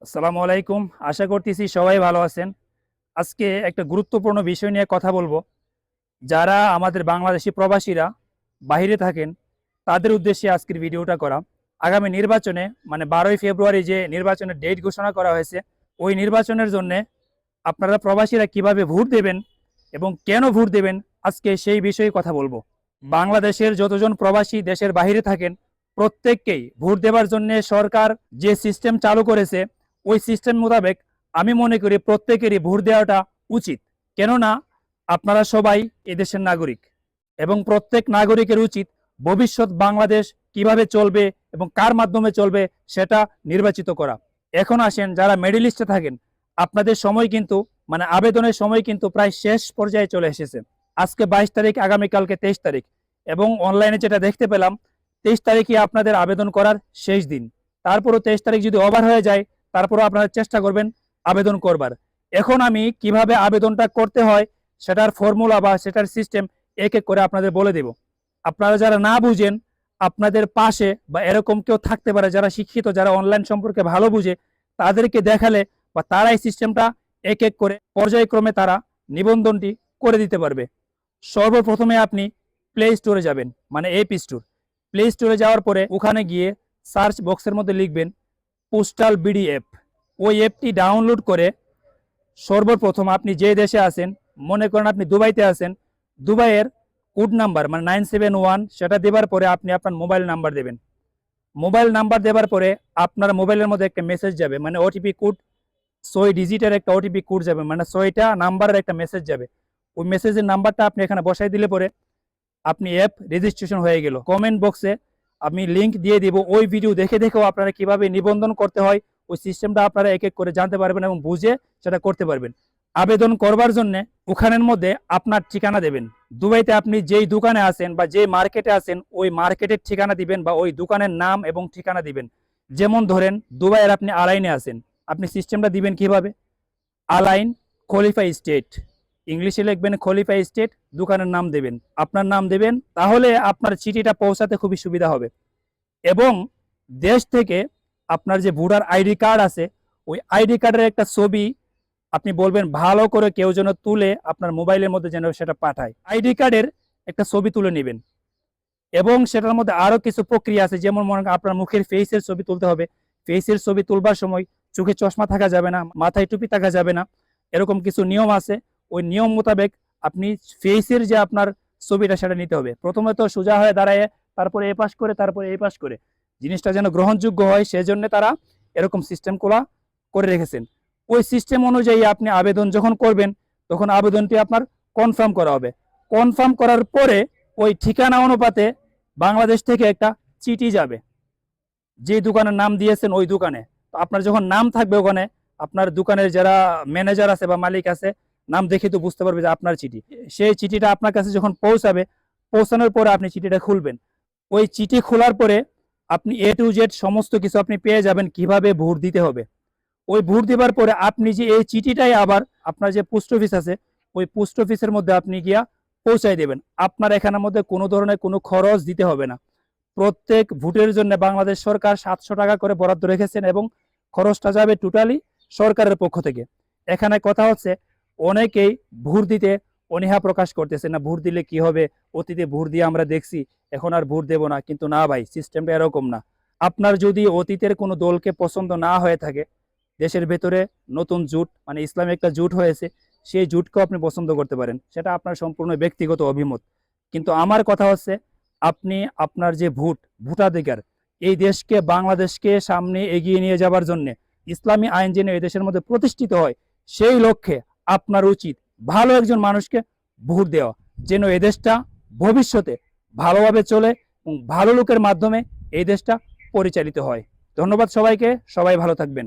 আসসালামু আলাইকুম। আশা করতেছি সবাই ভালো আছেন। আজকে একটা গুরুত্বপূর্ণ বিষয় নিয়ে কথা বলবো। যারা আমাদের বাংলাদেশী প্রবাসীরা বাহিরে থাকেন, তাদের উদ্দেশ্যে আজকের ভিডিওটা করা। আগামী নির্বাচনে মানে 12ই ফেব্রুয়ারি যে নির্বাচনের ডেট ঘোষণা করা হয়েছে, ওই নির্বাচনের জন্যে আপনারা প্রবাসীরা কিভাবে ভোট দেবেন এবং কেন ভোট দেবেন, আজকে সেই বিষয়ে কথা বলবো। বাংলাদেশের যতজন প্রবাসী দেশের বাহিরে থাকেন, প্রত্যেককেই ভোট দেওয়ার জন্য সরকার যে সিস্টেম চালু করেছে, ওই সিস্টেম মোতাবেক আমি মনে করি প্রত্যেকেরই ভোট দেওয়াটা উচিত। কেননা আপনারা সবাই এদেশের নাগরিক এবং প্রত্যেক নাগরিকের উচিত ভবিষ্যৎ বাংলাদেশ কিভাবে চলবে এবং কার মাধ্যমে চলবে সেটা নির্বাচিত করা। এখন আসেন, যারা মিডল ইস্টে থাকেন, আপনাদের সময় কিন্তু মানে আবেদনের সময় কিন্তু প্রায় শেষ পর্যায়ে চলে এসেছে। আজকে 22 তারিখ, আগামীকালকে 23 তারিখ, এবং অনলাইনে যেটা দেখতে পেলাম 23 তারিখই আপনাদের আবেদন করার শেষ দিন। তারপরও 23 তারিখ যদি ওভার হয়ে যায়, তারপরও আপনারা চেষ্টা করবেন আবেদন করবার। এখন আমি কিভাবে আবেদনটা করতে হয় সেটার ফর্মুলা বা সেটার সিস্টেম এক এক করে আপনাদের বলে দেব। আপনারা যারা না বুঝেন, আপনাদের পাশে বা এরকম কেউ থাকতে পারে যারা শিক্ষিত, যারা অনলাইন সম্পর্কে ভালো বুঝে, তাদেরকে দেখালে বা তারা এই সিস্টেমটা এক এক করে পর্যায়ক্রমে তারা নিবন্ধনটি করে দিতে পারবে। সর্বপ্রথমে আপনি প্লে স্টোরে যাবেন, মানে এপি স্টোর। প্লে স্টোরে যাওয়ার পরে ওখানে গিয়ে সার্চ বক্সের মধ্যে লিখবেন পোস্টাল বিডি অ্যাপ। ওই অ্যাপটি ডাউনলোড করে সর্বপ্রথম আপনি যে দেশে আছেন, মনে করেন আপনি দুবাইতে আছেন, দুবাইয়ের কোড নাম্বার মানে 971 সেটা দেবার পরে আপনি আপনার মোবাইল নাম্বার দেবেন। মোবাইল নাম্বার দেবার পরে আপনার মোবাইলের মধ্যে একটা মেসেজ যাবে, মানে ওটিপি কোড, 6 ডিজিটের একটা ওটিপি কোড যাবে, মানে 6টা নাম্বারের একটা মেসেজ যাবে। ওই মেসেজের নাম্বারটা আপনি এখানে বসাই দিলে পরে আপনি অ্যাপ রেজিস্ট্রেশন হয়ে গেল। কমেন্ট বক্সে আমি লিংক দিয়ে দিব, ওই ভিডিও দেখে দেখেও আপনারা কিভাবে নিবন্ধন করতে হয় ওই সিস্টেমটা আপনারা এক এক করে জানতে পারবেন এবং বুঝে সেটা করতে পারবেন। আবেদন করবার জন্য ওখানের মধ্যে আপনার ঠিকানা দেবেন। দুবাইতে আপনি যেই দোকানে আছেন বা যে মার্কেটে আছেন, ওই মার্কেটের ঠিকানা দিবেন বা ওই দোকানের নাম এবং ঠিকানা দিবেন। যেমন ধরেন দুবাইয়ের আপনি আলাইনে আছেন, আপনি সিস্টেমটা দিবেন কিভাবে, আলাইন খলিফা স্টেট, ইংলিশে লিখবেন খলিফা স্টেট, দোকানের নাম দেবেন, আপনার নাম দেবেন, তাহলে আপনার চিঠিটা পৌঁছাতে খুবই সুবিধা হবে। এবং দেশ থেকে আপনার যে ভোটার আইডি কার্ড আছে, ওই আইডি কার্ডের একটা ছবি আপনি বলবেন ভালো করে কেউ যেন তুলে আপনার মোবাইলের মধ্যে যেন সেটা পাঠায়। আইডি কার্ডের একটা ছবি তুলে নেবেন এবং সেটার মধ্যে আরো কিছু প্রক্রিয়া আছে, যেমন মনে করেন আপনার মুখের ফেসের ছবি তুলতে হবে। ফেসের ছবি তুলবার সময় চোখে চশমা থাকা যাবে না, মাথায় টুপি থাকা যাবে না, এরকম কিছু নিয়ম আছে। ওই নিয়ম মোতাবেক আপনি ফেসের যে আপনার ছবিটা সেটা নিতে হবে। প্রথমে তো সোজা হয়ে দাঁড়ায়, তারপরে এ পাশ করে, তারপরে এই পাশ করে, জিনিসটা যেন গ্রহণযোগ্য হয় সেজন্য তারা এরকম সিস্টেম করে রেখেছেন। ওই সিস্টেম অনুযায়ী আপনি আবেদন যখন করবেন, তখন আবেদনটি আপনার কনফার্ম করা হবে। কনফার্ম করার পরে ওই ঠিকানা অনুপাতে বাংলাদেশ থেকে একটা চিঠি যাবে, যে দোকানের নাম দিয়েছেন ওই দোকানে। তো আপনার যখন নাম থাকবে ওখানে, আপনার দোকানের যারা ম্যানেজার আছে বা মালিক আছে, নাম দেখে তো বুঝতে পারবে যে আপনার চিঠি। সেই চিঠিটা আপনার কাছে যখন পৌঁছাবে, পৌঁছানোর পরে আপনি চিঠিটা খুলবেন। ওই চিঠি খোলার পরে আপনি এ টু জেড সমস্ত কিছু আপনি পেয়ে যাবেন, কিভাবে ভোট দিতে হবে। ওই ভোট দেবার পরে আপনি যে এই চিঠিটাই আবার আপনার যে পোস্ট অফিস আছে, ওই পোস্ট অফিসের মধ্যে আপনি গিয়া পৌঁছাই দেবেন। আপনার এখানের মধ্যে কোনো ধরনের কোনো খরচ দিতে হবে না। প্রত্যেক ভোটের জন্য বাংলাদেশ সরকার 700 টাকা করে বরাদ্দ রেখেছেন এবং খরচটা যাবে টোটালি সরকারের পক্ষ থেকে। এখানে কথা হচ্ছে, অনেকেই ভোট দিতে অনীহা প্রকাশ করতেছে, না ভোট দিলে কি হবে, অতীতে ভোট দিয়ে আমরা দেখছি, এখন আর ভোট দেব না। কিন্তু না ভাই, সিস্টেমটা এরকম না। আপনার যদি অতীতের কোনো দলকে পছন্দ না হয়ে থাকে, দেশের ভেতরে নতুন জোট মানে ইসলামী একটা জোট হয়েছে, সেই জোটকেও আপনি পছন্দ করতে পারেন, সেটা আপনার সম্পূর্ণ ব্যক্তিগত অভিমত। কিন্তু আমার কথা হচ্ছে, আপনি আপনার যে ভোটাধিকার, এই দেশকে বাংলাদেশকে সামনে এগিয়ে নিয়ে যাবার জন্য ইসলামী আইন যেন এই দেশের মধ্যে প্রতিষ্ঠিত হয়, সেই লক্ষ্যে আপনার উচিত ভালো একজন মানুষকে ভোট দেওয়া, যেন এই দেশটা ভবিষ্যতে ভালোভাবে চলে এবং ভালো লোকের মাধ্যমে এই দেশটা পরিচালিত হয়। ধন্যবাদ সবাইকে, সবাই ভালো থাকবেন।